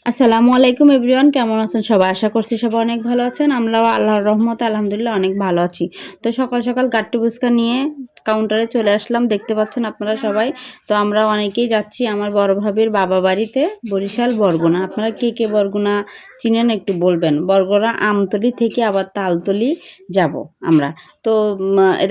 আসসালামু আলাইকুম এভরিওয়ান, কেমন আছেন সবাই? আশা করছি সবাই অনেক ভালো আছেন। আমরাও আল্লাহর রহমতে আলহামদুলিল্লাহ অনেক ভালো আছি। তো সকাল সকাল গাট্টি বুসকা নিয়ে কাউন্টারে চলে আসলাম, দেখতে পাচ্ছেন আপনারা সবাই। তো আমরা অনেকেই যাচ্ছি আমার বড় ভাবির বাবা বাড়িতে, বরিশাল বরগুনা। আপনারা কে কে বরগুনা চিনেন একটু বলবেন। বরগুনা আমতলি থেকে আবার তালতলি যাব আমরা। তো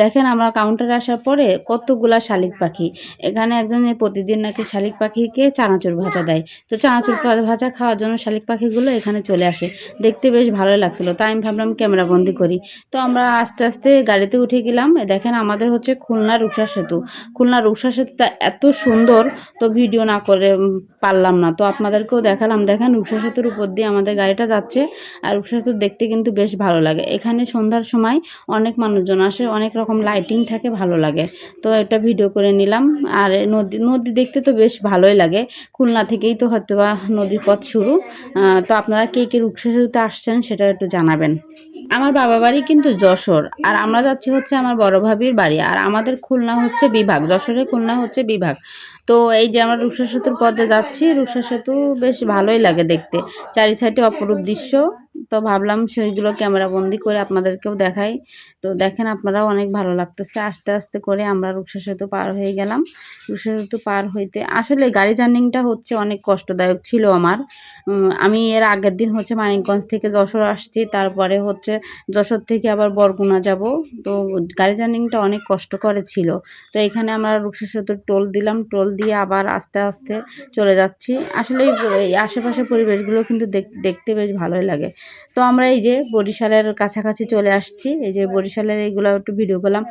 দেখেন আমরা কাউন্টারে আসার পরে কতগুলা শালিক পাখি। এখানে একজনের প্রতিদিন নাকি শালিক পাখিকে চানাচুর ভাজা দেয়। তো চানাচুর ভাজা খাওয়ার জন্য শালিক পাখিগুলো এখানে চলে আসে। দেখতে বেশ ভালোই লাগছিল, তাই আমি ভাবলাম ক্যামেরা বন্দি করি। তো আমরা আস্তে আস্তে গাড়িতে উঠে গেলাম। দেখেন আমাদের হচ্ছে খুলনা রূপসা সেতু। খুলনা রূপসা সেতুটা এত সুন্দর, তো ভিডিও না করে পারলাম না, তো আপনাদেরকেও দেখালাম। দেখেন রূপসা সেতুর উপর দিয়ে আমাদের গাড়িটা যাচ্ছে। আর রূপসা সেতু দেখতে কিন্তু বেশ ভালো লাগে। এখানে সন্ধ্যার সময় অনেক মানুষজন আসে, অনেক রকম লাইটিং থাকে, ভালো লাগে। তো এটা ভিডিও করে নিলাম। আর নদী নদী দেখতে তো বেশ ভালোই লাগে। খুলনা থেকেই তো হয়তো বা নদীর পথ শুরু। তো আপনারা কে কে রূপসা সেতুতে আসছেন সেটা একটু জানাবেন। আমার বাবা বাড়ি কিন্তু যশোর, আর আমরা যাচ্ছি হচ্ছে আমার বড় ভাবির বাড়ি। আর আমাদের খুলনা হচ্ছে বিভাগ, যশোরে খুলনা হচ্ছে বিভাগ। তো এই যে আমরা রূপসা সেতুর পথে যাচ্ছি, রূপসা সেতু বেশ ভালোই লাগে দেখতে, চারি সাইডে অপরূপ দৃশ্য। তো ভাবলাম সেইগুলো ক্যামেরা বন্দি করে আপনাদেরকেও দেখাই। তো দেখেন আপনারাও অনেক ভালো লাগতেছে। আস্তে আস্তে করে আমরা রূপসা সেতু পার হয়ে গেলাম। রূপসা সেতু পার হইতে আসলে গাড়ি জার্নিংটা হচ্ছে অনেক কষ্টদায়ক ছিল আমার। আমি এর আগের দিন হচ্ছে মানিকগঞ্জ থেকে যশোর আসছি, তারপরে হচ্ছে যশোর থেকে আবার বরগুনা যাব। তো গাড়ি জার্নিংটা অনেক কষ্টকর ছিল। তো এখানে আমরা রূপসা সেতুর টোল দিলাম, টোল দিয়ে আবার আস্তে আস্তে চলে যাচ্ছি। আসলে এই আশেপাশের পরিবেশগুলো কিন্তু দেখতে বেশ ভালোই লাগে। তো আমরা এই যে বরিশালের কাছাকাছি চলে আসছি। এই যে বরিশালের এইগুলো একটু ভিডিও করলাম।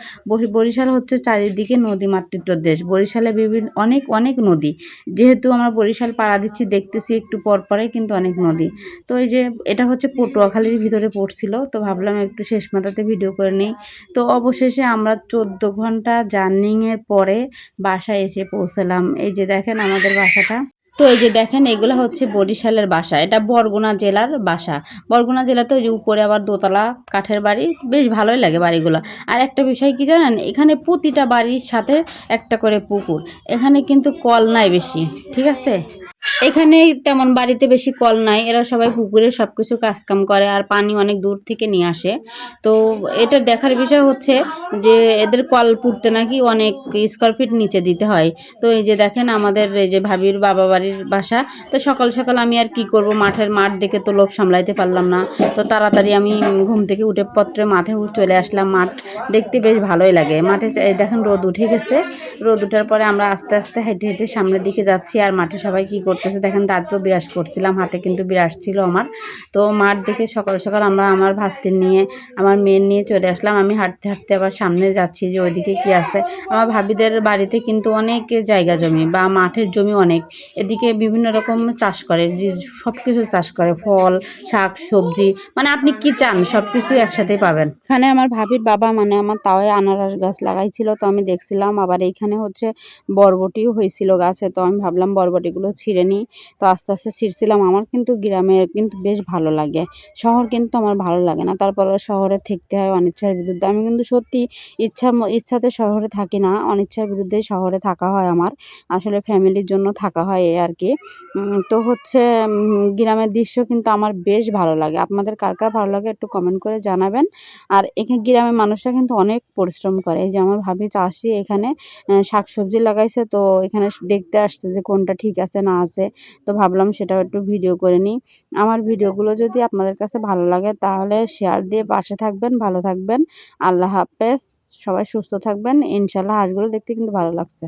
বরিশাল হচ্ছে চারিদিকে নদী মাতৃত্ব দেশ। বরিশালে বিভিন্ন অনেক অনেক নদী, যেহেতু আমরা বরিশাল পাড়া দিচ্ছি, দেখতেছি একটু পর পরে কিন্তু অনেক নদী। তো এই যে এটা হচ্ছে পটুয়াখালীর ভিতরে পড়ছিল, তো ভাবলাম একটু শেষ মাথাতে ভিডিও করে নিই। তো অবশেষে আমরা 14 ঘন্টা জার্নিংয়ের পরে বাসায় এসে পৌঁছলাম। এই যে দেখেন আমাদের বাসাটা। তো এই যে দেখেন এগুলো হচ্ছে বরিশালের বাসা, এটা বরগুনা জেলার বাসা। বরগুনা জেলাতে ওই যে উপরে আবার দোতলা কাঠের বাড়ি, বেশ ভালোই লাগে বাড়িগুলো। আর একটা বিষয় কি জানেন, এখানে প্রতিটা বাড়ির সাথে একটা করে পুকুর। এখানে কিন্তু কল নাই বেশি, ঠিক আছে। এখানে তেমন বাড়িতে বেশি কল নাই, এরা সবাই পুকুরে সব কিছু কাজকাম করে, আর পানি অনেক দূর থেকে নিয়ে আসে। তো এটা দেখার বিষয় হচ্ছে যে এদের কল পুড়তে নাকি অনেক স্কোয়ার ফিট নিচে দিতে হয়। তো এই যে দেখেন আমাদের এই যে ভাবির বাবা বাড়ির বাসা। তো সকাল সকাল আমি আর কি করব, মাঠ দেখে তো লোভ সামলাইতে পারলাম না। তো তাড়াতাড়ি আমি ঘুম থেকে উঠে পত্রে মাঠে চলে আসলাম। মাঠ দেখতে বেশ ভালোই লাগে। মাঠে দেখেন রোদ উঠে গেছে। রোদ উঠার পরে আমরা আস্তে আস্তে হেঁটে হেঁটে সামনের দিকে যাচ্ছি। আর মাঠে সবাই কি করতেছে দেখেন, দাঁতও বিরাজ করছিলাম, হাতে কিন্তু বিরাজ ছিল আমার। তো মাঠ দেখে সকাল সকাল আমরা আমার ভাস্তির নিয়ে, আমার মেয়ের নিয়ে চলে আসলাম। আমি হাঁটতে হাঁটতে আবার সামনে যাচ্ছি যে ওইদিকে কি আছে। আমার ভাবিদের বাড়িতে কিন্তু অনেক জায়গা জমি বা মাঠের জমি অনেক। এদিকে বিভিন্ন রকম চাষ করে, যে সব কিছু চাষ করে, ফল, শাক, সবজি, মানে আপনি কি চান সব কিছুই একসাথেই পাবেন। এখানে আমার ভাবির বাবা মানে আমার তাওয়ে আনারস গাছ লাগাইছিল, তো আমি দেখছিলাম। আবার এইখানে হচ্ছে বরবটিও হয়েছিল গাছে, তো আমি ভাবলাম বরবটিগুলো ছিঁড়ে নিই। তো আস্তে আস্তে ছিঁড়ছিলাম। আমার কিন্তু গ্রামে কিন্তু বেশ ভালো লাগে, শহর কিন্তু আমার ভালো লাগে না। তারপরে শহরে থাকতে হয় অনিচ্ছার বিরুদ্ধে। আমি কিন্তু সত্যি ইচ্ছাতে শহরে থাকি না, অনিচ্ছার বিরুদ্ধে শহরে থাকা হয় আমার। আসলে ফ্যামিলির জন্য থাকা হয় এই আর কি। তো হচ্ছে গ্রামের দৃশ্য কিন্তু আমার বেশ ভালো লাগে। আপনাদের কার কার ভালো লাগে একটু কমেন্ট করে জানাবেন। আর এখানে গ্রামের মানুষরা কিন্তু অনেক পরিশ্রম করে। এই যে আমার ভাবি চাষি, এখানে শাকসবজি লাগাইছে। তো এখানে দেখতে আসছে যে কোনটা ঠিক আছে না আছে। তো ভাবলাম সেটাও একটু ভিডিও করে নিই। আমার ভিডিওগুলো যদি আপনাদের কাছে ভালো লাগে তাহলে শেয়ার দিয়ে পাশে থাকবেন। ভালো থাকবেন। আল্লাহ হাফেজ। সবাই সুস্থ থাকবেন ইনশাল্লাহ। হাঁসগুলো দেখতে কিন্তু ভালো লাগছে।